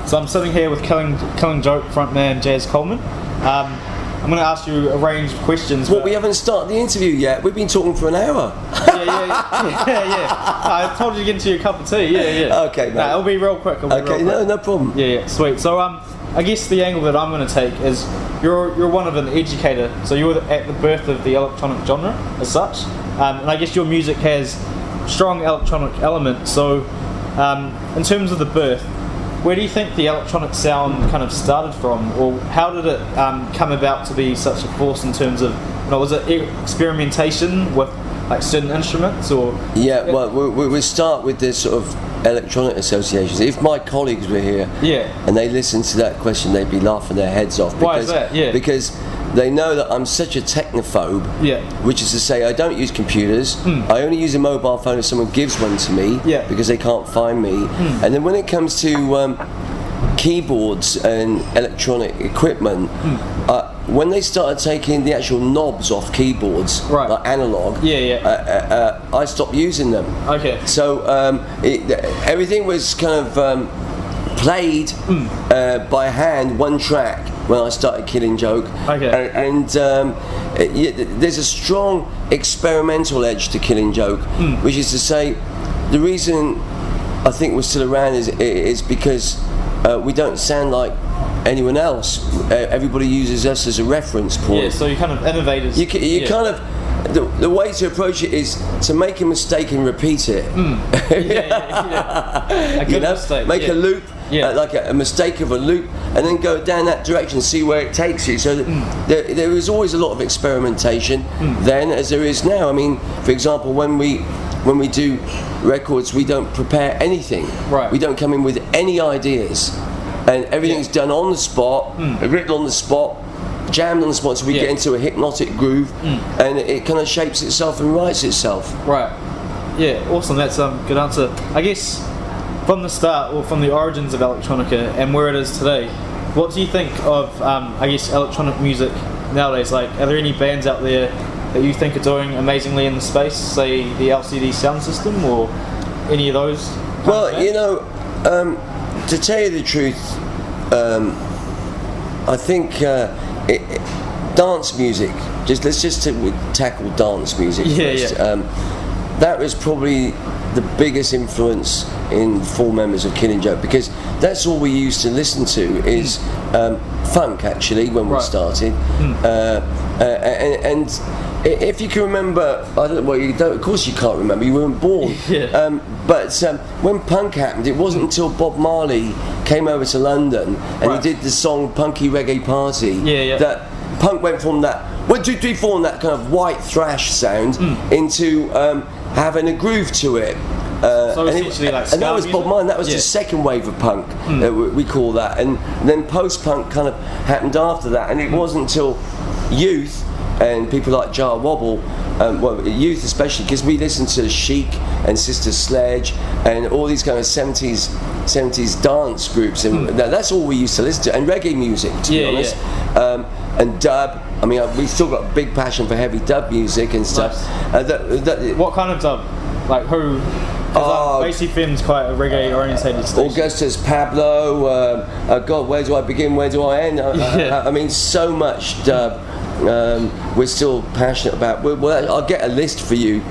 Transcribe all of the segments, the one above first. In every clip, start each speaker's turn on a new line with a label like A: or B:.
A: So I'm sitting here with Killing Joke frontman Jaz Coleman. I'm going to ask you a range of questions.
B: What, we haven't started the interview yet? We've been talking for an hour.
A: Yeah. I told you to get into your cup of tea. Yeah.
B: Okay, mate.
A: It'll be real quick.
B: No problem.
A: Yeah, sweet. So I guess the angle that I'm going to take is you're one of an educator, so you're at the birth of the electronic genre as such, and I guess your music has strong electronic elements. So in terms of the birth, where do you think the electronic sound kind of started from, or how did it come about to be such a force in terms of, was it experimentation with like certain instruments, or?
B: Yeah, well, we start with this sort of electronic associations. If my colleagues were here and they listened to that question, they'd be laughing their heads off.
A: Why is that? Yeah.
B: Because they know that I'm such a technophobe, which is to say I don't use computers. I only use a mobile phone if someone gives one to me, because they can't find me. And then when it comes to keyboards and electronic equipment, when they started taking the actual knobs off keyboards, like analog, I stopped using them.
A: Okay.
B: So everything was kind of played by hand, one track, when I started Killing Joke.
A: Okay.
B: And there's a strong experimental edge to Killing Joke, which is to say, the reason I think we're still around is because we don't sound like anyone else. Everybody uses us as a reference point.
A: Yeah, so you're kind of innovators.
B: You kind of, the way to approach it is to make a mistake and repeat it.
A: A good mistake.
B: Make a loop, like a mistake of a loop, and then go down that direction, see where it takes you. So there was always a lot of experimentation then, as there is now. I mean, for example, when we do records, we don't prepare anything.
A: Right.
B: We don't come in with any ideas, and everything's done on the spot, written on the spot, jammed on the spot, so we get into a hypnotic groove, and it kind of shapes itself and writes itself.
A: Right. Yeah, awesome. That's a good answer. I guess from the start, or from the origins of electronica and where it is today, what do you think of, I guess, electronic music nowadays? Like, are there any bands out there that you think are doing amazingly in the space, say the LCD Sound System, or any of those?
B: Well, to tell you the truth, I think dance music. Let's just tackle dance music first. That was probably the biggest influence in four members of Killing Joke, because that's all we used to listen to is funk, actually, when we started. And if you can remember, I don't know, well, you don't, of course you can't remember, you weren't born. But when punk happened, it wasn't until Bob Marley came over to London and he did the song Punky Reggae Party that punk went from that 1, 2, 3, 4 and that kind of white thrash sound into having a groove to it.
A: So essentially,
B: and that was Bob Marley. That was the second wave of punk, we call that. And then post-punk kind of happened after that. And it wasn't until Youth and people like Jar Wobble, well, Youth especially, because we listened to Chic and Sister Sledge and all these kind of 70s dance groups, and that's all we used to listen to, and reggae music, to be honest. And dub. I mean, we've still got a big passion for heavy dub music and stuff.
A: Nice. What kind of dub? Like who? Basically, Finn's quite a reggae-orientated station.
B: Augustus Pablo. God, where do I begin? Where do I end? I mean, so much dub. We're still passionate about. Well, I'll get a list for you.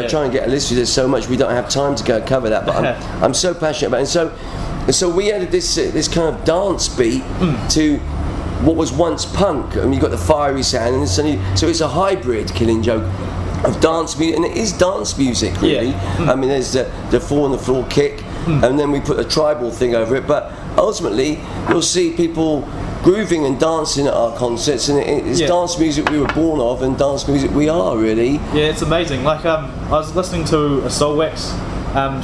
B: Try and get a list for you. There's so much we don't have time to go cover that, but I'm so passionate about it. And so we added this kind of dance beat to what was once punk. I mean, you got the fiery sound, and so it's a hybrid Killing Joke of dance music, and it is dance music, really. I mean, there's the 4 on the floor kick, and then we put a tribal thing over it. But ultimately, you'll see people grooving and dancing at our concerts, and it's dance music we were born of, and dance music we are, really.
A: Yeah, it's amazing. Like I was listening to a Soulwax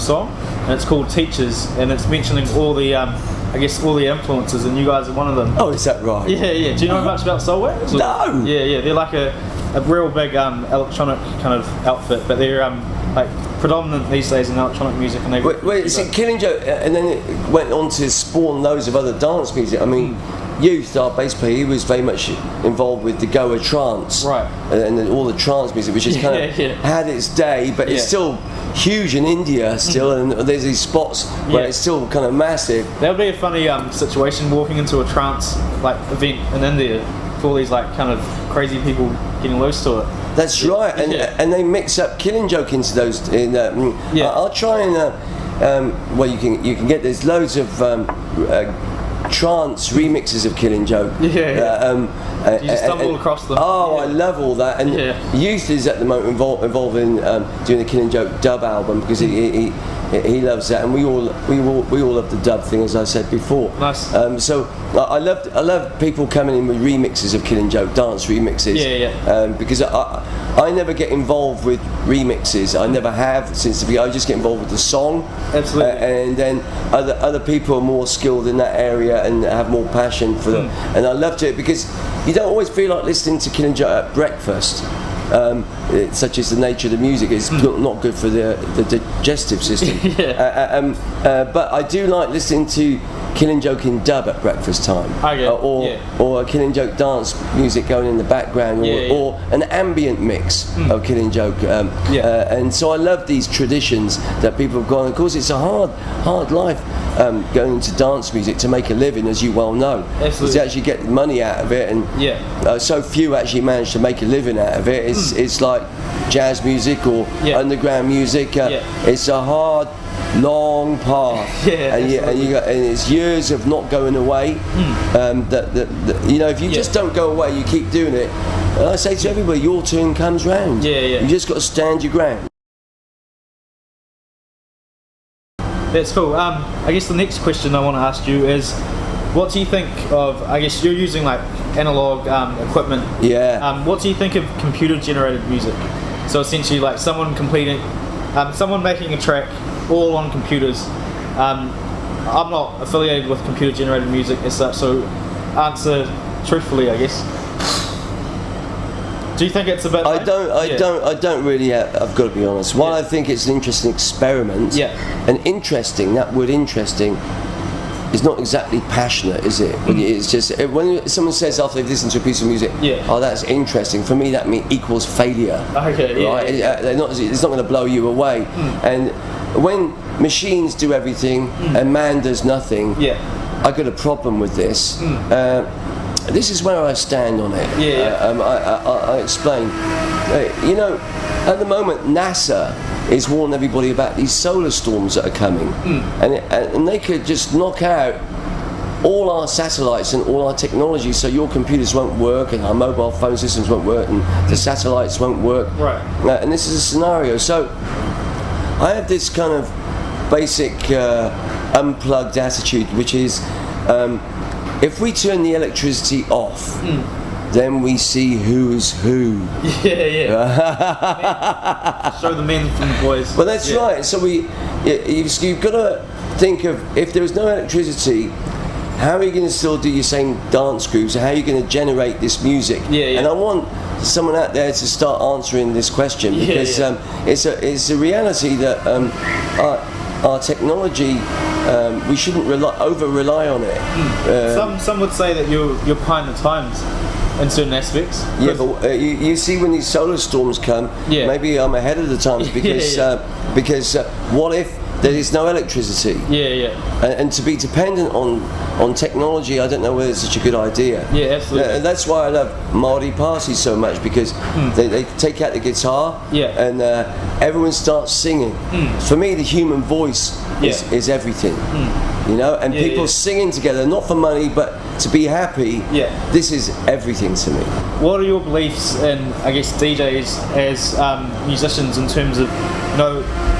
A: song, and it's called Teachers, and it's mentioning all the I guess all the influences, and you guys are one of them.
B: Oh, is that right?
A: Yeah. Do you know much about Soulwax?
B: No.
A: Yeah. They're like a real big electronic kind of outfit, but they're like predominant these days in electronic music. And
B: wait, see, Killing Joke, and then it went on to spawn loads of other dance music. I mean, youth, our bass player, he was very much involved with the Goa trance,
A: right,
B: and all the trance music, which has kind of had its day, but it's still huge in India still, and there's these spots where it's still kind of massive.
A: That would be a funny situation, walking into a trance like event in India with all these like kind of crazy people getting loose to it.
B: That's right, and they mix up Killing Joke into those. I'll try and well, you can get, there's loads of trance remixes of Killing Joke.
A: You just stumble across them.
B: I love all that. And Youth is at the moment involved in doing the Killing Joke dub album, because he loves that, and we all love the dub thing, as I said before.
A: Nice.
B: So I love people coming in with remixes of Killing Joke, dance remixes. Because I never get involved with remixes. I never have since the beginning. I just get involved with the song.
A: Absolutely.
B: And then other people are more skilled in that area and have more passion for them. And I love it, because you don't always feel like listening to Killing Joke at breakfast. Such as the nature of the music, is not good for the digestive system. But I do like listening to Killing Joke in dub at breakfast time, or a Killing Joke dance music going in the background, or an ambient mix of Killing Joke. And so I love these traditions that people have gone. Of course, it's a hard life going into dance music to make a living, as you well know.
A: Absolutely.
B: To actually get money out of it, and so few actually manage to make a living out of it. It's like jazz music or underground music. It's a hard, long path, and it's years of not going away. If you just don't go away, you keep doing it. And I say to everybody, your turn comes round. You just got to stand your ground.
A: That's cool. I guess the next question I want to ask you is, what do you think of, I guess you're using like analog equipment. What do you think of computer generated music? So essentially like someone making a track all on computers. I'm not affiliated with computer generated music as such, so answer truthfully, I guess. Do you think it's a bit?
B: I don't really. I've got to be honest. While I think it's an interesting experiment, and interesting. That word "interesting" is not exactly passionate, is it? It's just when someone says after they've listened to a piece of music, "Oh, that's interesting." For me, that equals failure.
A: Okay.
B: Right? It's not going to blow you away. And when machines do everything and man does nothing, I got a problem with this. This is where I stand on it. I explain. At the moment, NASA is warning everybody about these solar storms that are coming, and they could just knock out all our satellites and all our technology, so your computers won't work, and our mobile phone systems won't work, and the satellites won't work.
A: Right.
B: And this is a scenario. So I have this kind of basic unplugged attitude, which is. If we turn the electricity off, then we see who's who.
A: Show the men from the boys.
B: Well, that's right. So you've got to think of, if there was no electricity, how are you going to still do your same dance grooves? How are you going to generate this music? And I want someone out there to start answering this question, because it's a reality that our technology, we shouldn't over rely on it.
A: Some would say that you're behind the times in certain aspects.
B: But you see, when these solar storms come, maybe I'm ahead of the times, because what if there is no electricity? And to be dependent on technology, I don't know whether it's such a good idea.
A: Absolutely.
B: And that's why I love Mardi parties so much, because they take out the guitar and everyone starts singing. For me, the human voice is everything. And people singing together, not for money, but to be happy. This is everything to me.
A: What are your beliefs in, I guess, DJs as musicians, in terms of,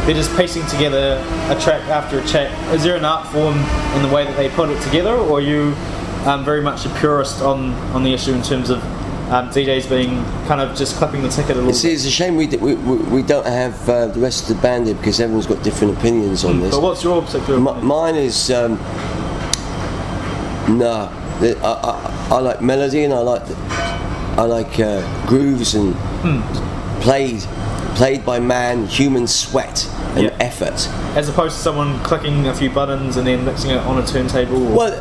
A: they're just piecing together a track after a track? Is there an art form in the way that they put it together, or are you very much a purist on the issue in terms of DJs being kind of just clipping the ticket a little bit?
B: It's a shame we don't have the rest of the band here, because everyone's got different opinions on this.
A: But what's your particular opinion?
B: Mine is I like melody, and I like grooves, and played by man, human sweat. and effort.
A: As opposed to someone clicking a few buttons and then mixing it on a turntable.
B: Well,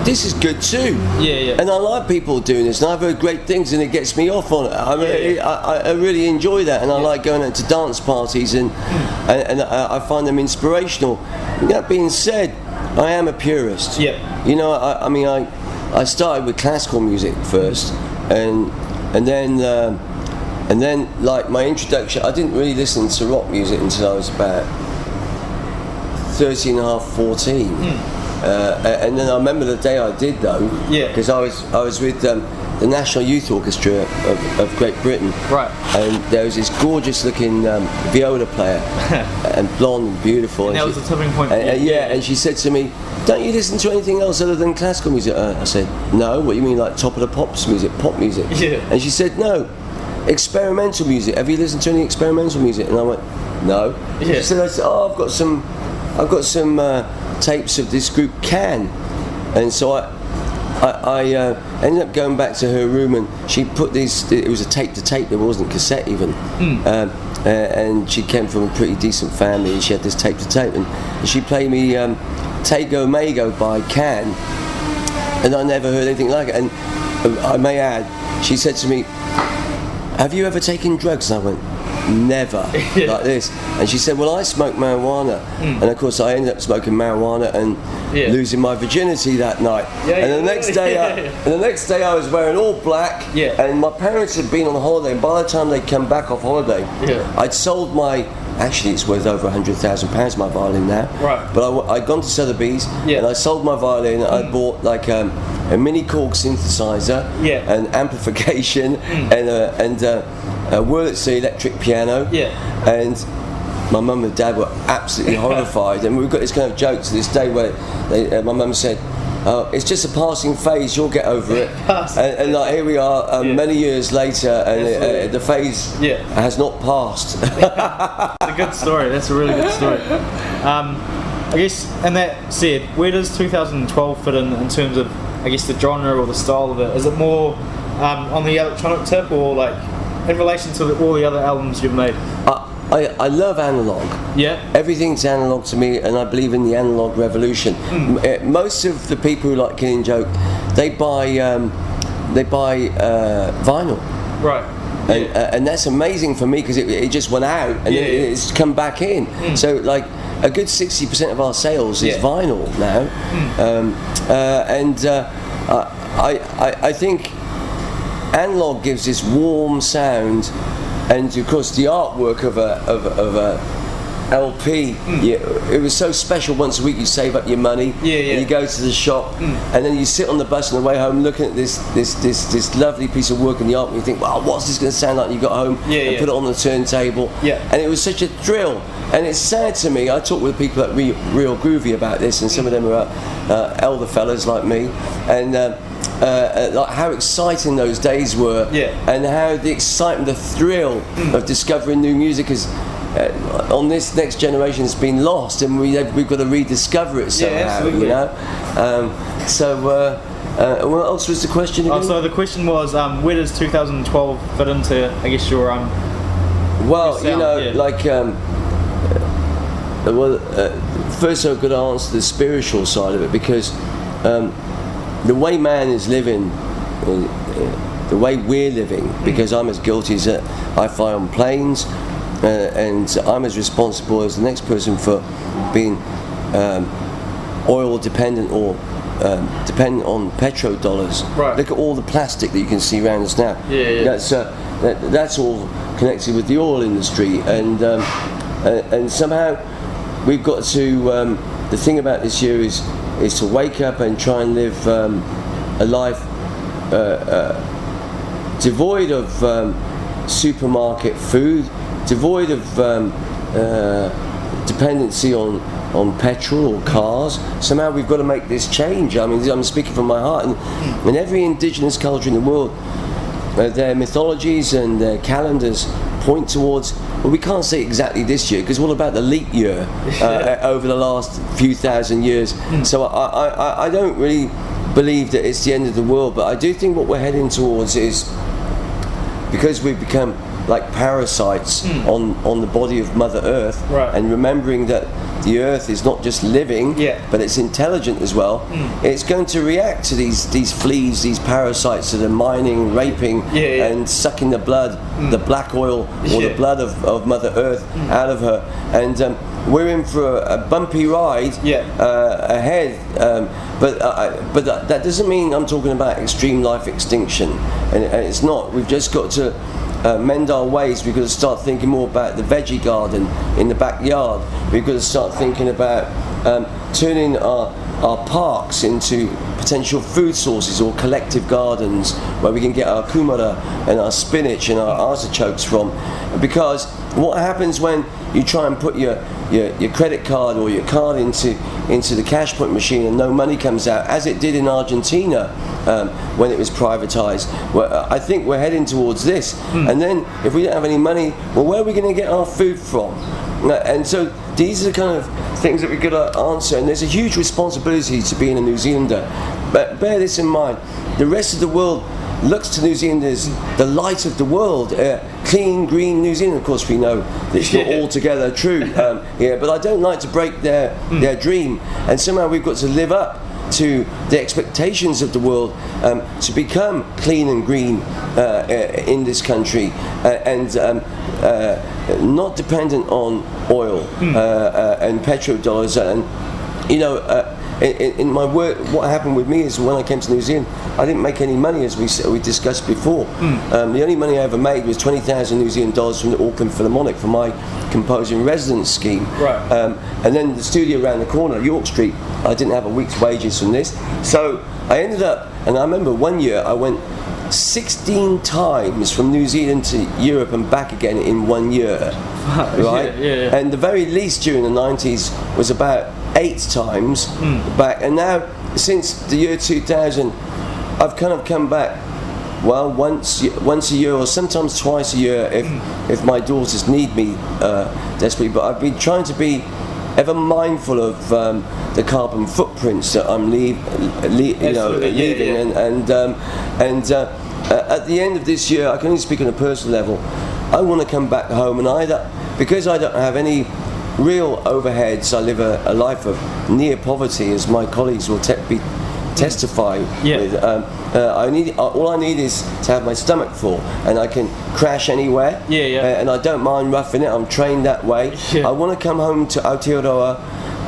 B: this is good too.
A: Yeah.
B: And I like people doing this, and I've heard great things, and it gets me off on it. I mean, I really enjoy that, and I like going out to dance parties, and I find them inspirational. That being said, I am a purist.
A: Yeah.
B: You know, I mean, I started with classical music first, and then like my introduction, I didn't really listen to rock music until I was about 13 and a half, 14. And then I remember the day I did though, because I was with the National Youth Orchestra of Great Britain,
A: right?
B: And there was this gorgeous looking viola player, and blonde and beautiful.
A: And that was the tipping point.
B: And she said to me, "Don't you listen to anything else other than classical music?" I said, "No. What do you mean, like top of the pops music, pop music?"
A: Yeah.
B: And she said, "No, experimental music. Have you listened to any experimental music?" And I went, "No."
A: Yeah.
B: She said, "Oh, I've got some tapes of this group Can," and so I ended up going back to her room, and she put these. It was a tape to tape. There wasn't cassette even. And she came from a pretty decent family, and she had this tape to tape, and she played me Tego Mago by Can, and I never heard anything like it. And I may add, she said to me, "Have you ever taken drugs?" And I went, "Never." Like this. And she said, "Well, I smoke marijuana," and of course I ended up smoking marijuana and losing my virginity that night. And the next day I was wearing all black, and my parents had been on holiday, and by the time they'd come back off holiday, I'd sold my. Actually, it's worth over £100,000, my violin now.
A: Right.
B: But I'd gone to Sotheby's, and I sold my violin. I bought like a mini Korg synthesizer, and amplification, and a Wurlitzer electric piano. And my mum and dad were absolutely horrified. And we've got this kind of joke to this day where my mum said, "Oh, it's just a passing phase, you'll get over it." And like here we are many years later, and the phase has not passed.
A: It's a good story. That's a really good story. I guess, and that said, where does 2012 fit in terms of, I guess, the genre or the style of it? Is it more on the electronic tip, or like in relation to all the other albums you've made?
B: I love analog.
A: Yeah.
B: Everything's analog to me, and I believe in the analog revolution. Most of the people who like Killing Joke, they buy vinyl.
A: Right.
B: And that's amazing for me, because it just went out and it's come back in. So like a good 60% of our sales is vinyl now. I think analog gives this warm sound. And of course, the artwork of a LP, it was so special. Once a week, you save up your money, and you go to the shop, and then you sit on the bus on the way home, looking at this lovely piece of work in the art, and you think, "Wow, what's this going to sound like?" And you got home and put it on the turntable, and it was such a thrill. And it's sad to me. I talk with people at Real Groovy about this, and some of them are elder fellas like me, and. Like how exciting those days were, and how the excitement, the thrill of discovering new music is on this next generation has been lost, and we've got to rediscover it somehow. You know. What else was the question again?
A: So the question was, where does 2012 fit into, I guess, your
B: well,
A: your sound,
B: like first I've got to answer the spiritual side of it, because. The way man is living, the way we're living, because I'm as guilty as that. I fly on planes, and I'm as responsible as the next person for being oil dependent or dependent on petrodollars.
A: Right.
B: Look at all the plastic that you can see around us now. That's all connected with the oil industry, and somehow we've got to. The thing about this year is to wake up and try and live a life devoid of supermarket food, devoid of dependency on petrol or cars. Somehow we've got to make this change. I mean, I'm speaking from my heart, and in every indigenous culture in the world, their mythologies and their calendars point towards, well, we can't say exactly this year, because what about the leap year over the last few thousand years? So I don't really believe that it's the end of the world, but I do think what we're heading towards is, because we've become like parasites on the body of Mother Earth,
A: right.
B: and remembering that the Earth is not just living, but it's intelligent as well. It's going to react to these fleas, these parasites that are mining, raping, and sucking the blood, the black oil or the blood of Mother Earth out of her. And we're in for a bumpy ride ahead. But that doesn't mean I'm talking about extreme life extinction, and it's not. We've just got to mend our ways. We've got to start thinking more about the veggie garden in the backyard. We've got to start thinking about turning our parks into potential food sources or collective gardens where we can get our kumara and our spinach and our artichokes from. Because what happens when you try and put your credit card or your card into the cash point machine and no money comes out, as it did in Argentina when it was privatized? Well, I think we're heading towards this. And then if we don't have any money, well, where are we going to get our food from? And so these are the kind of things that we've got to answer, and there's a huge responsibility to being a New Zealander. But bear this in mind, the rest of the world looks to New Zealand as the light of the world, clean, green New Zealand. Of course, we know that it's not altogether true, but I don't like to break their dream, and somehow we've got to live up to the expectations of the world to become clean and green in this country, and not dependent on oil and petrodollars. And in my work, what happened with me is when I came to New Zealand, I didn't make any money, as we discussed before. The only money I ever made was 20,000 New Zealand dollars from the Auckland Philharmonic for my composing residence scheme.
A: Right.
B: And then the studio around the corner, York Street, I didn't have a week's wages from this. So I ended up, and I remember one year I went 16 times from New Zealand to Europe and back again in 1 year. Right?
A: Yeah.
B: And the very least during the 90s was about 8 times back. And now, since the year 2000, I've kind of come back, well, once a year or sometimes twice a year if my daughters need me desperately. But I've been trying to be ever mindful of the carbon footprints that I'm leaving. And at the end of this year, I can only speak on a personal level, I want to come back home, and because I don't have any real overheads, I live a life of near poverty, as my colleagues will testify with. All I need is to have my stomach full, and I can crash anywhere. And I don't mind roughing it. I'm trained that way. I want to come home to Aotearoa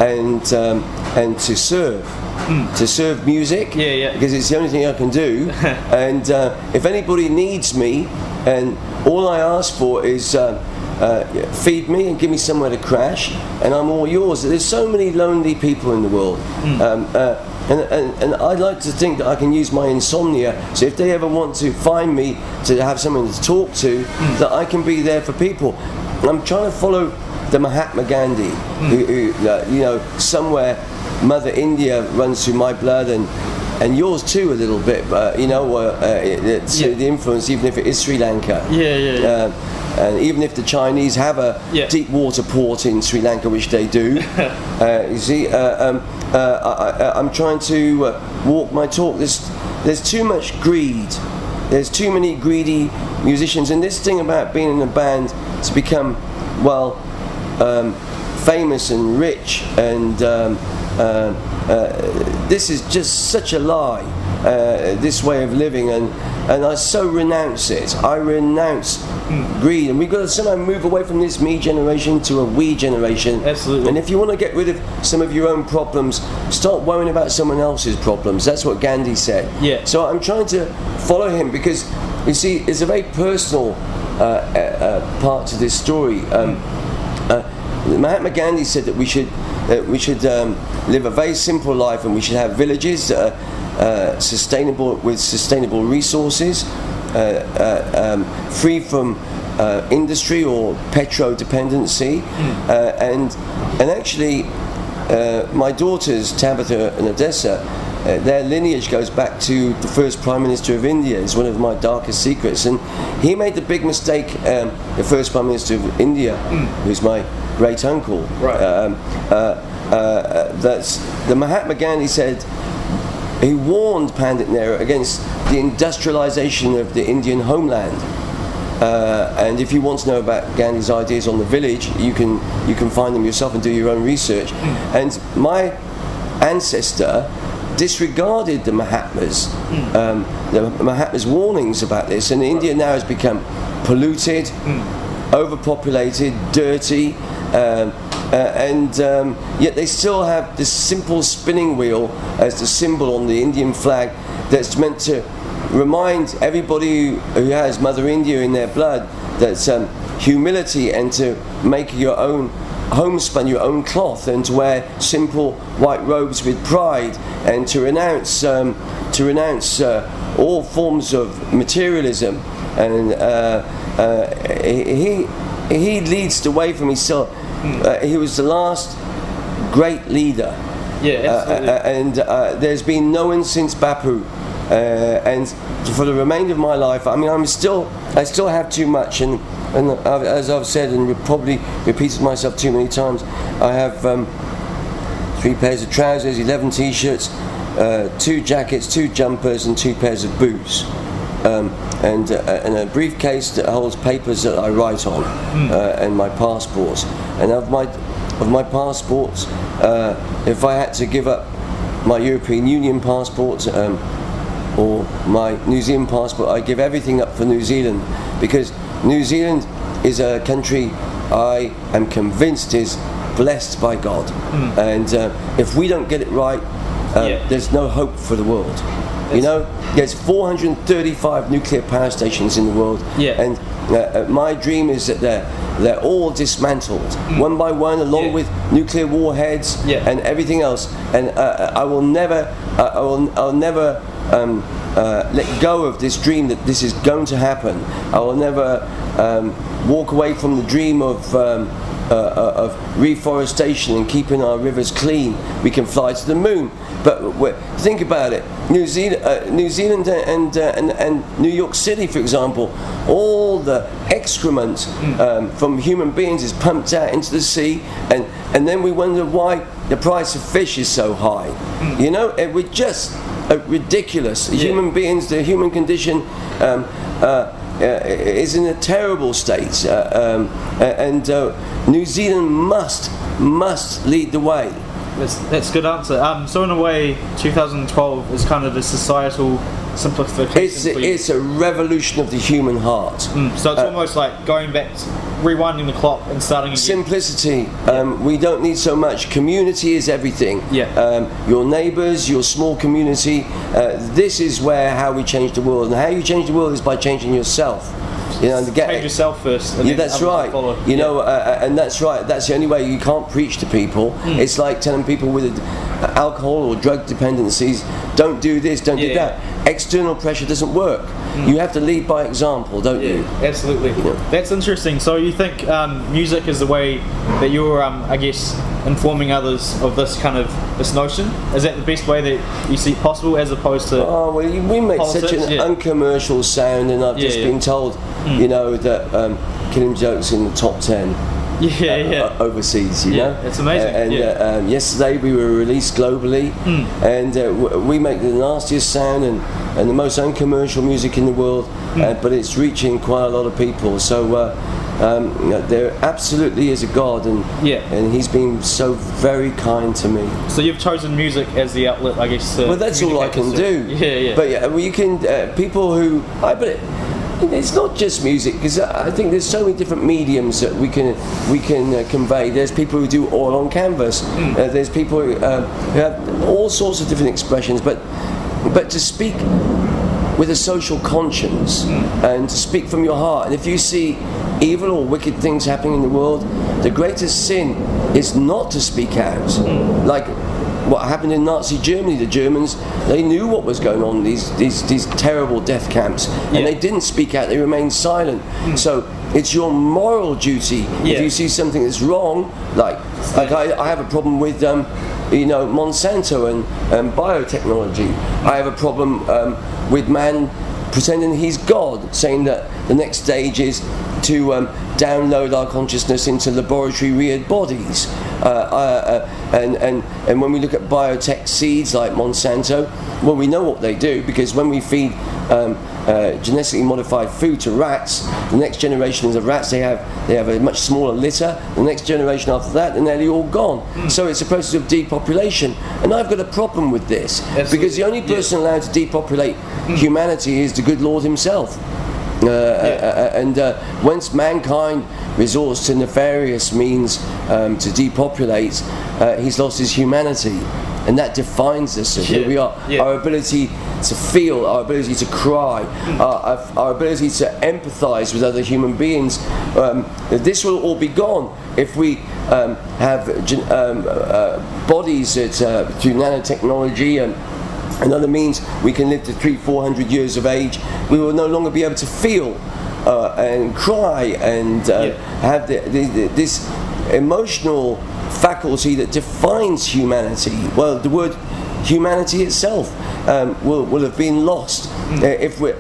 B: and to serve music, because it's the only thing I can do. And if anybody needs me, and all I ask for is feed me and give me somewhere to crash, and I'm all yours. There's so many lonely people in the world, and I'd like to think that I can use my insomnia, so if they ever want to find me to have someone to talk to, that I can be there for people. I'm trying to follow the Mahatma Gandhi, who somewhere Mother India runs through my blood, and yours too a little bit, but the influence, even if it is Sri Lanka. And even if the Chinese have a deep water port in Sri Lanka, which they do, you see, I'm trying to walk my talk. There's too much greed. There's too many greedy musicians, and this thing about being in a band to become, famous and rich, and this is just such a lie, this way of living, and I so renounce it. I renounce greed, and we've got to somehow move away from this me generation to a we generation.
A: Absolutely.
B: And if you want to get rid of some of your own problems, start worrying about someone else's problems. That's what Gandhi said. So I'm trying to follow him, because you see, it's a very personal part to this story. Mahatma Gandhi said that we should live a very simple life, and we should have villages that are sustainable, with sustainable resources, free from industry or petro dependency, and actually my daughters Tabitha and Odessa, their lineage goes back to the first Prime Minister of India. It's one of my darkest secrets, and he made the big mistake. The first Prime Minister of India, who's my great uncle, that's the Mahatma Gandhi said. He warned Pandit Nehru against the industrialization of the Indian homeland, And if you want to know about Gandhi's ideas on the village, you can find them yourself and do your own research. And my ancestor disregarded the Mahatma's warnings about this, and India now has become polluted, overpopulated, dirty, and yet they still have this simple spinning wheel as the symbol on the Indian flag that's meant to remind everybody who has Mother India in their blood that humility, and to make your own homespun, your own cloth, and to wear simple white robes with pride, and to renounce all forms of materialism. And he leads the way for me. So he was the last great leader.
A: Yeah, absolutely.
B: And there's been no one since Bapu. And for the remainder of my life, I mean, I still have too much, and as I've said and probably repeated myself too many times, I have 3 pairs of trousers, 11 t-shirts, 2 jackets, 2 jumpers, and 2 pairs of boots, and a briefcase that holds papers that I write on, and my passports. And of my passports, if I had to give up my European Union passport, or my New Zealand passport, I give everything up for New Zealand, because New Zealand is a country I am convinced is blessed by God, and if we don't get it right, there's no hope for the world. You know, there's 435 nuclear power stations in the world, and my dream is that they're all dismantled one by one, along with nuclear warheads and everything else. And I'll never let go of this dream that this is going to happen. I will never walk away from the dream of reforestation and keeping our rivers clean. We can fly to the moon, but think about it. New Zealand and New York City, for example, all the excrement from human beings is pumped out into the sea, and then we wonder why the price of fish is so high. You know, we're just ridiculous. Human beings, the human condition is in a terrible state, and New Zealand must lead the way.
A: That's a good answer. So in a way, 2012 is kind of the societal simplification.
B: It's a revolution of the human heart.
A: So it's almost like going back, rewinding the clock and starting again.
B: Simplicity. We don't need so much. Community is everything. Your neighbours, your small community. This is how we change the world. And how you change the world is by changing yourself. You know,
A: change yourself first. And
B: that's right. You know, and that's right. That's the only way. You can't preach to people. It's like telling people with alcohol or drug dependencies, don't do this, don't do that. External pressure doesn't work. You have to lead by example, don't you?
A: Absolutely. You know? That's interesting. So you think music is the way that you're, I guess, informing others of this notion? Is that the best way that you see it possible, as opposed to? Oh well, we make
B: such an uncommercial sound, and I've just been told, you know, that Killing Joke's in the top 10. Overseas, you know.
A: It's amazing.
B: And yesterday we were released globally, and we make the nastiest sound and the most uncommercial music in the world, but it's reaching quite a lot of people. So there absolutely is a God, and He's been so very kind to me.
A: So you've chosen music as the outlet, I guess.
B: Well, that's all I can do. But you can people who it's not just music, because I think there's so many different mediums that we can convey. There's people who do oil on canvas. There's people who have all sorts of different expressions. But to speak with a social conscience and to speak from your heart. And if you see evil or wicked things happening in the world, the greatest sin is not to speak out. Like what happened in Nazi Germany, the Germans, they knew what was going on, these terrible death camps, and they didn't speak out, they remained silent. So it's your moral duty, if you see something that's wrong, like I have a problem with Monsanto and biotechnology. I have a problem with man pretending he's God, saying that the next stage is to download our consciousness into laboratory reared bodies. And when we look at biotech seeds like Monsanto, well, we know what they do, because when we feed genetically modified food to rats, the next generation of rats, they have a much smaller litter. The next generation after that, they're nearly all gone. So it's a process of depopulation, and I've got a problem with this. Absolutely. Because the only person allowed to depopulate humanity is the good Lord himself. And once mankind resorts to nefarious means to depopulate, he's lost his humanity, and that defines us. Who we are. Our ability to feel, our ability to cry, our ability to empathise with other human beings. This will all be gone if we have bodies that through nanotechnology and other means we can live to 300-400 years of age. We will no longer be able to feel and cry and have this emotional faculty that defines humanity. Well, the word humanity itself will have been lost if we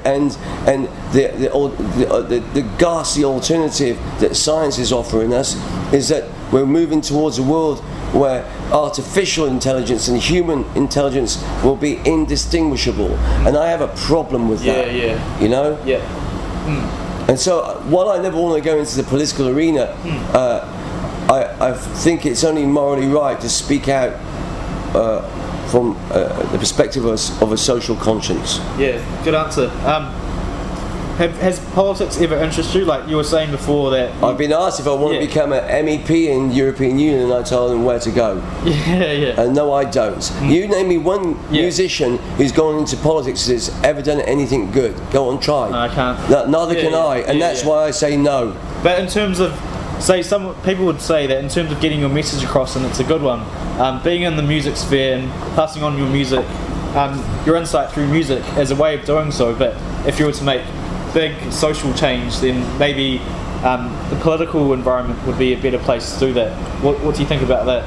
B: the ghastly alternative that science is offering us is that we're moving towards a world where artificial intelligence and human intelligence will be indistinguishable, and I have a problem with that. You know. And so, while I never want to go into the political arena, I think it's only morally right to speak out from the perspective of a social conscience.
A: Yeah, good answer. Has politics ever interested you? Like you were saying before that...
B: I've been asked if I want to become an MEP in the European Union, and I told them where to go. No, I don't. You name me one musician who's gone into politics that's ever done anything good. Go on, try.
A: No, I can't.
B: Neither can I, and that's why I say no.
A: But in terms of, say, some people would say that in terms of getting your message across, and it's a good one, being in the music sphere and passing on your music, your insight through music as a way of doing so. But if you were to make big social change, then maybe the political environment would be a better place to do that. What do you think about that?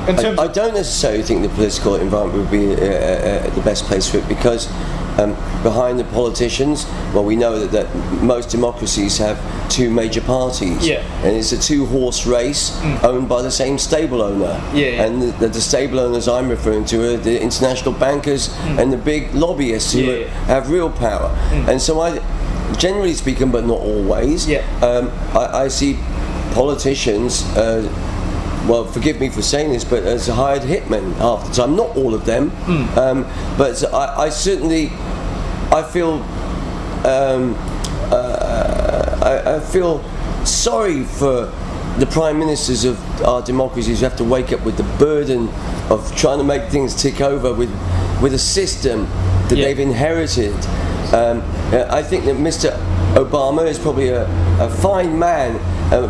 B: I don't necessarily think the political environment would be the best place for it, because behind the politicians, well, we know that most democracies have two major parties, and it's a two-horse race owned by the same stable owner. And the stable owners I'm referring to are the international bankers and the big lobbyists who have real power. And so generally speaking, but not always, I see politicians, well, forgive me for saying this, but as hired hitmen half the time. Not all of them, but I certainly, I feel sorry for the prime ministers of our democracies who have to wake up with the burden of trying to make things tick over with a system that they've inherited. I think that Mr. Obama is probably a fine man,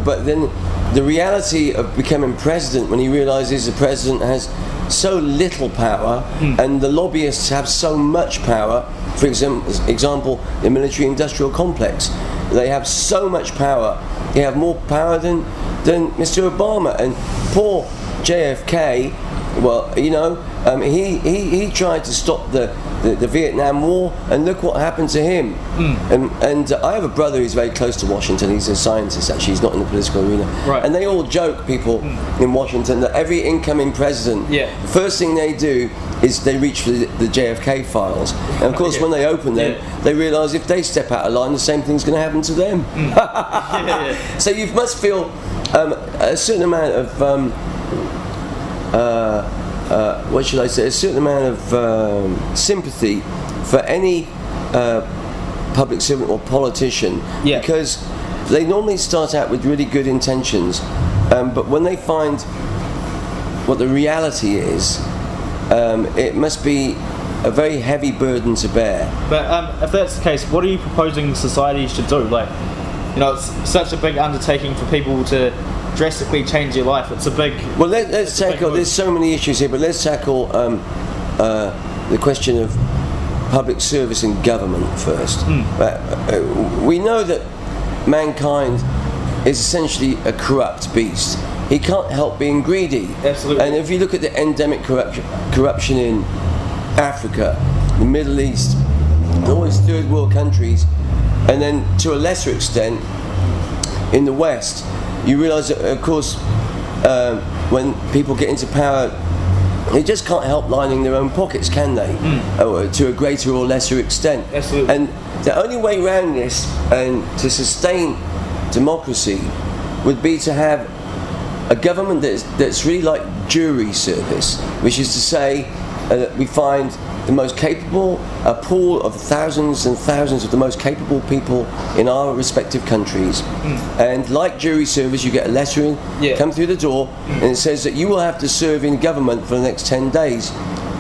B: but then the reality of becoming president, when he realises the president has so little power and the lobbyists have so much power, for example, the military-industrial complex, they have so much power. They have more power than Mr. Obama. And poor JFK, well, you know, he tried to stop the Vietnam War, and look what happened to him. And I have a brother who's very close to Washington. He's a scientist, actually. He's not in the political arena. And they all joke, people in Washington, that every incoming president, the first thing they do is they reach for the JFK files. And of course, when they open them, they realise if they step out of line, the same thing's going to happen to them. So you must feel a certain amount of what should I say? A certain amount of sympathy for any public servant or politician, because they normally start out with really good intentions, but when they find what the reality is, it must be a very heavy burden to bear.
A: But if that's the case, what are you proposing society should do? Like, you know, it's such a big undertaking for people to drastically change your life. It's a big...
B: Well, let's tackle... There's so many issues here, but let's tackle the question of public service and government first. We know that mankind is essentially a corrupt beast. He can't help being greedy.
A: Absolutely.
B: And if you look at the endemic corruption in Africa, the Middle East, all these third world countries, and then to a lesser extent in the West, you realise that, of course, when people get into power, they just can't help lining their own pockets, can they? To a greater or lesser extent.
A: Absolutely.
B: And the only way around this and to sustain democracy would be to have a government that's really like jury service, which is to say that we find the most capable, a pool of thousands and thousands of the most capable people in our respective countries. And like jury service, you get a letter in, come through the door, and it says that you will have to serve in government for the next 10 days,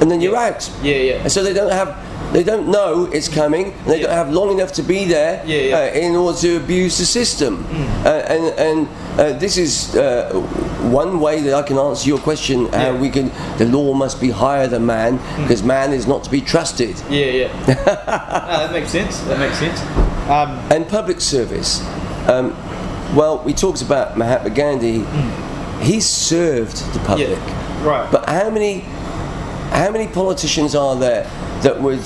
B: and then you're out. And so they don't know it's coming, and they don't have long enough to be there in order to abuse the system. And this is one way that I can answer your question, how the law must be higher than man, because man is not to be trusted.
A: That makes sense.
B: And public service. Well, we talked about Mahatma Gandhi. He served the public.
A: Right.
B: But how many politicians are there that would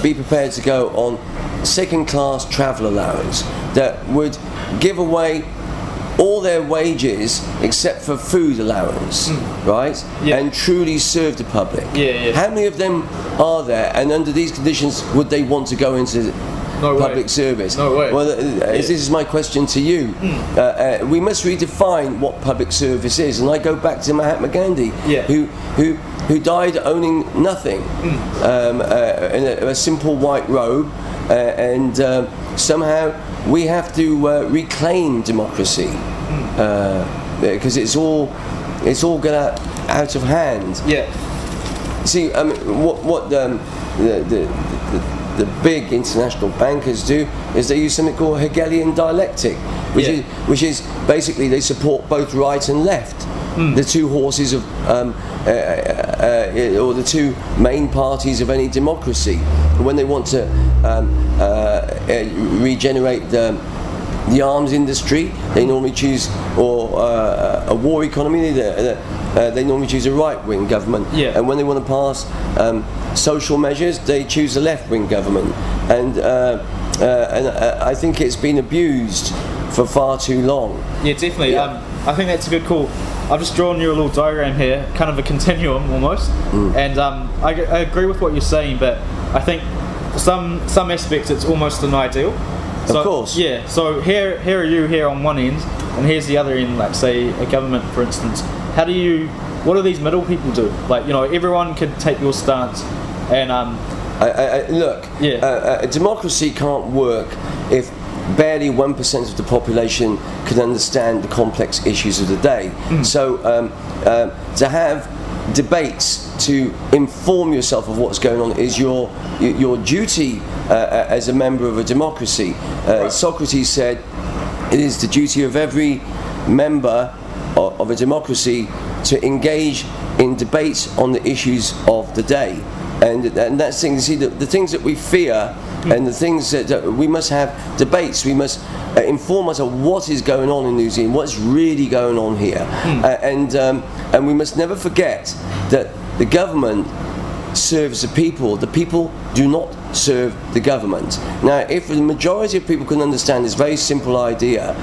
B: be prepared to go on second-class travel allowance, that would give away all their wages except for food allowance, right? And truly serve the public? How many of them are there, and under these conditions would they want to go into public service?
A: No way.
B: Well, this is my question to you. We must redefine what public service is, and I go back to Mahatma Gandhi, who died owning nothing, in a simple white robe, and somehow we have to reclaim democracy, because it's all got out of hand. See, I mean, what the big international bankers do is they use something called Hegelian dialectic, which is basically they support both right and left, the two horses of or the two main parties of any democracy. When they want to regenerate the arms industry, they normally choose, or a war economy, they normally choose a right-wing government. And when they want to pass social measures, they choose a left-wing government. And I think it's been abused for far too long.
A: Definitely. I think that's a good call. I've just drawn you a little diagram here, kind of a continuum almost, and I agree with what you're saying, but I think for some aspects it's almost an ideal. So,
B: of course.
A: So here are you here on one end, and here's the other end, like say a government, for instance. What do these middle people do? Like, everyone could take your stance, and
B: look, democracy can't work if barely 1% of the population can understand the complex issues of the day. So to have debates to inform yourself of what's going on is your duty as a member of a democracy. Socrates said it is the duty of every member of a democracy to engage in debates on the issues of the day. And that's the thing. You see, the things that we fear, and the things that we must have debates. We must inform us of what is going on in New Zealand, what's really going on here, and we must never forget that the government serves the people. The people do not serve the government. Now, if the majority of people can understand this very simple idea,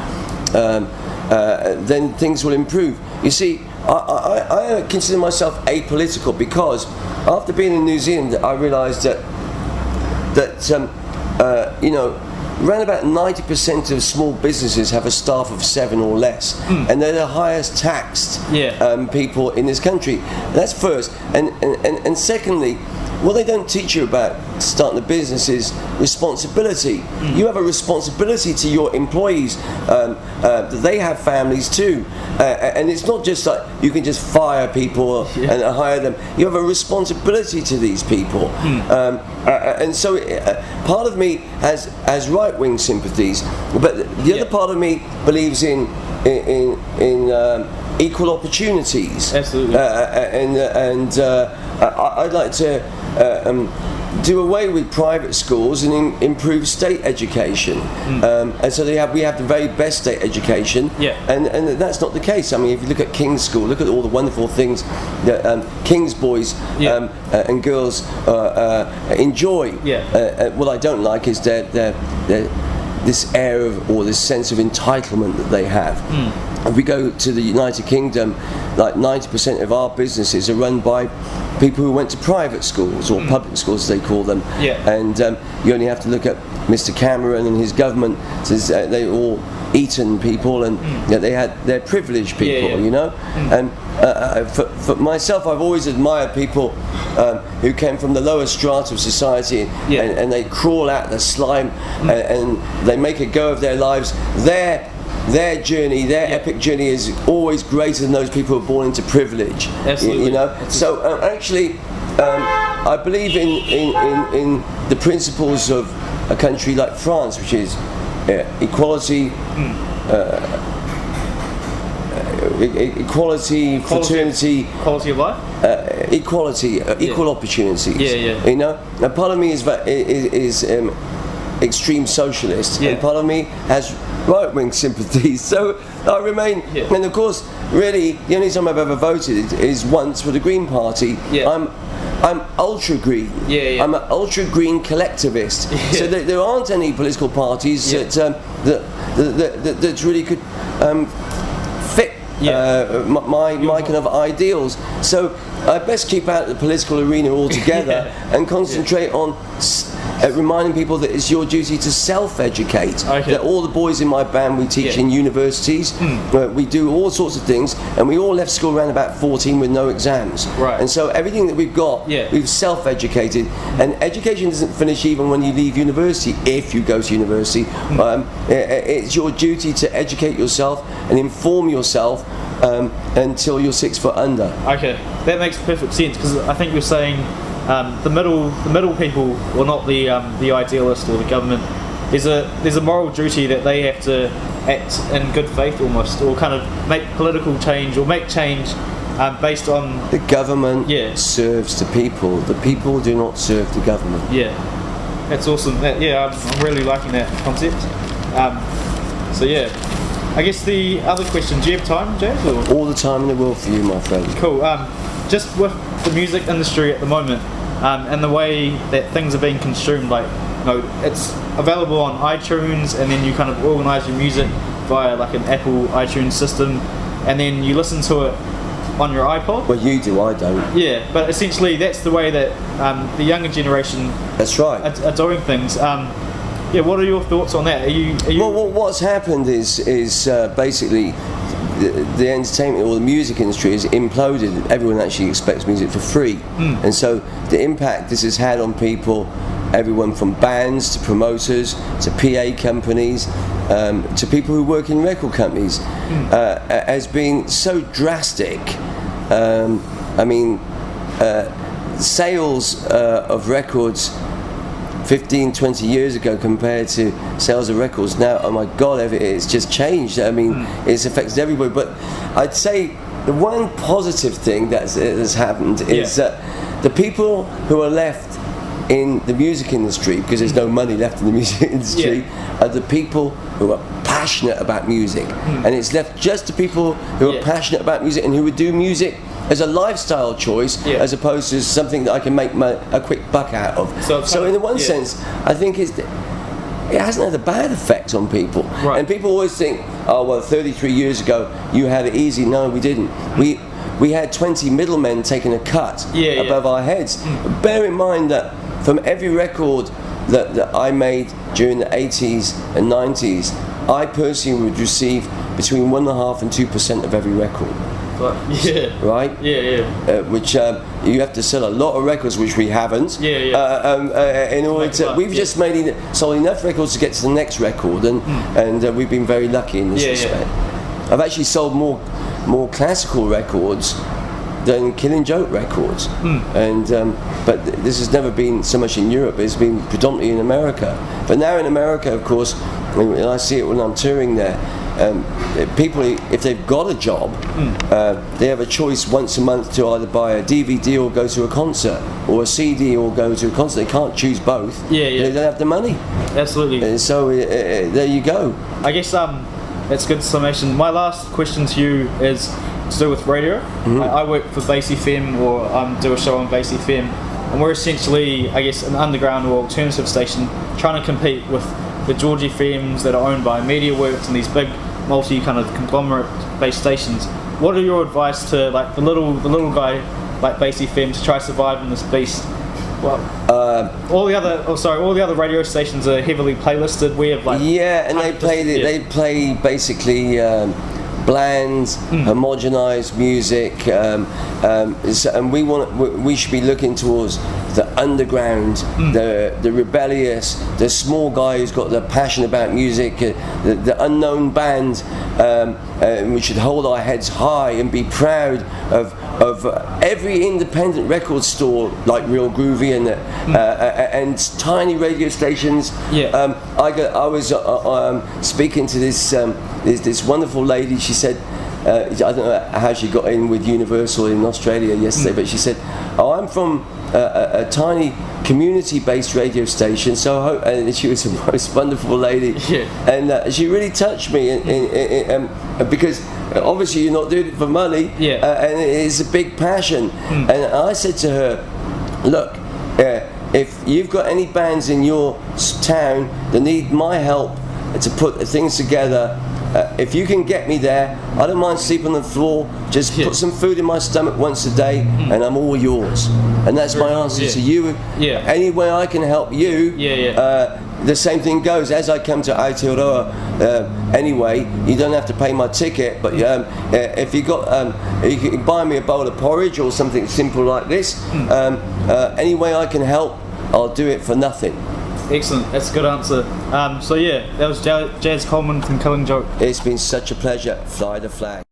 B: then things will improve. You see, I consider myself apolitical because after being in New Zealand, I realised that around about 90% of small businesses have a staff of 7 or less, and they're the highest taxed people in this country. That's first, and secondly, what they don't teach you about starting a business is responsibility. You have a responsibility to your employees, that they have families too, and it's not just like you can just fire people and hire them. You have a responsibility to these people, and so part of me has right-wing sympathies, but the other part of me believes in equal opportunities.
A: Absolutely.
B: I'd like to do away with private schools and improve state education. And so we have the very best state education. And that's not the case. I mean, if you look at King's School, look at all the wonderful things that King's boys and girls enjoy. What I don't like is this air of, or this sense of entitlement that they have. if we go to the United Kingdom, like 90% of our businesses are run by people who went to private schools or public schools, as they call them.
A: Yeah.
B: And you only have to look at Mr. Cameron and his government. They all Eton people, and they're privileged people, you know. And for myself, I've always admired people who came from the lower strata of society, and they crawl out the slime, and they make a go of their lives. Their journey, their epic journey, is always greater than those people who are born into privilege.
A: Absolutely.
B: You know. So actually, I believe in the principles of a country like France, which is equality, fraternity,
A: quality of life,
B: equality, equal opportunities. You know. Now, part of me is extreme socialist, and part of me has right-wing sympathies. So I remain, and of course, really, the only time I've ever voted is once for the Green Party. I'm ultra green. I'm an ultra green collectivist. So there aren't any political parties that really could fit my kind of ideals. So I best keep out of the political arena altogether and concentrate on reminding people that it's your duty to self-educate. That all the boys in my band, we teach in universities, we do all sorts of things, and we all left school around about 14 with no exams. And so everything that we've got, we've self-educated, and education doesn't finish even when you leave university, if you go to university. It's your duty to educate yourself and inform yourself until you're 6 foot under.
A: That makes perfect sense, because I think you're saying the middle people, well, not the idealist or the government. There's a moral duty that they have to act in good faith, almost, or kind of make political change or make change based on
B: the government serves the people. The people do not serve the government.
A: That's awesome. I'm really liking that concept. I guess the other question, do you have time, Jaz? Or?
B: All the time in the world for you, my friend.
A: Cool. Just with the music industry at the moment, and the way that things are being consumed, like, you know, it's available on iTunes, and then you kind of organise your music via like an Apple iTunes system, and then you listen to it on your iPod.
B: Well, you do, I don't.
A: But essentially that's the way that the younger generation are doing things. What are your thoughts on that? Are you
B: Well, what's happened is basically the entertainment or the music industry has imploded. Everyone actually expects music for free, and so the impact this has had on people, everyone from bands to promoters to PA companies to people who work in record companies, has been so drastic. Sales of records 15, 20 years ago compared to sales of records now, oh my God, it's just changed. I mean, it's affected everybody. But I'd say the one positive thing that has happened is that the people who are left in the music industry, because there's no money left in the music industry, are the people who are passionate about music. And it's left just to people who are passionate about music and who would do music as a lifestyle choice, as opposed to something that I can make a quick buck out of. So in the one sense, I think it hasn't had a bad effect on people. And people always think, oh well, 33 years ago you had it easy. No, we didn't. We had 20 middlemen taking a cut above our heads. Bear in mind that from every record that I made during the 80s and 90s, I personally would receive between 1.5% and 2% of every record. Right? Which you have to sell a lot of records, which we haven't. In order to, we've just sold enough records to get to the next record, and we've been very lucky in this respect. I've actually sold more classical records than Killing Joke records, and but this has never been so much in Europe. It's been predominantly in America. But now in America, of course, and I see it when I'm touring there. People, if they've got a job, they have a choice once a month to either buy a DVD or go to a concert, or a CD or go to a concert. They can't choose both. They don't have the money.
A: Absolutely.
B: And so there you go.
A: I guess that's a good summation. My last question to you is to do with radio. I work for Bass FM, or do a show on Bass FM, and we're essentially, I guess, an underground or alternative station trying to compete with the George FMs that are owned by MediaWorks and these big multi kind of conglomerate-based stations. What are your advice to like the little guy like Bass FM to try to survive in this beast? Well, all the other radio stations are heavily playlisted. We have like
B: and they play basically bland, homogenized music, and we should be looking towards the underground, the rebellious, the small guy who's got the passion about music, the unknown band. We should hold our heads high and be proud of every independent record store like Real Groovy and tiny radio stations. I was speaking to this wonderful lady. She said, I don't know how she got in with Universal in Australia yesterday, but she said, "Oh, I'm from a tiny community-based radio station." So and she was a most wonderful lady, and she really touched me, because obviously you're not doing it for money, and it's a big passion. And I said to her, "Look, if you've got any bands in your town that need my help to put things together, if you can get me there, I don't mind sleeping on the floor. Just put some food in my stomach once a day, and I'm all yours." And that's my answer to you. Any way I can help you, the same thing goes. As I come to Aotearoa anyway, you don't have to pay my ticket, but if you can buy me a bowl of porridge or something simple like this, any way I can help, I'll do it for nothing.
A: Excellent, that's a good answer. So that was Jaz Coleman from Killing Joke.
B: It's been such a pleasure. Fly the flag.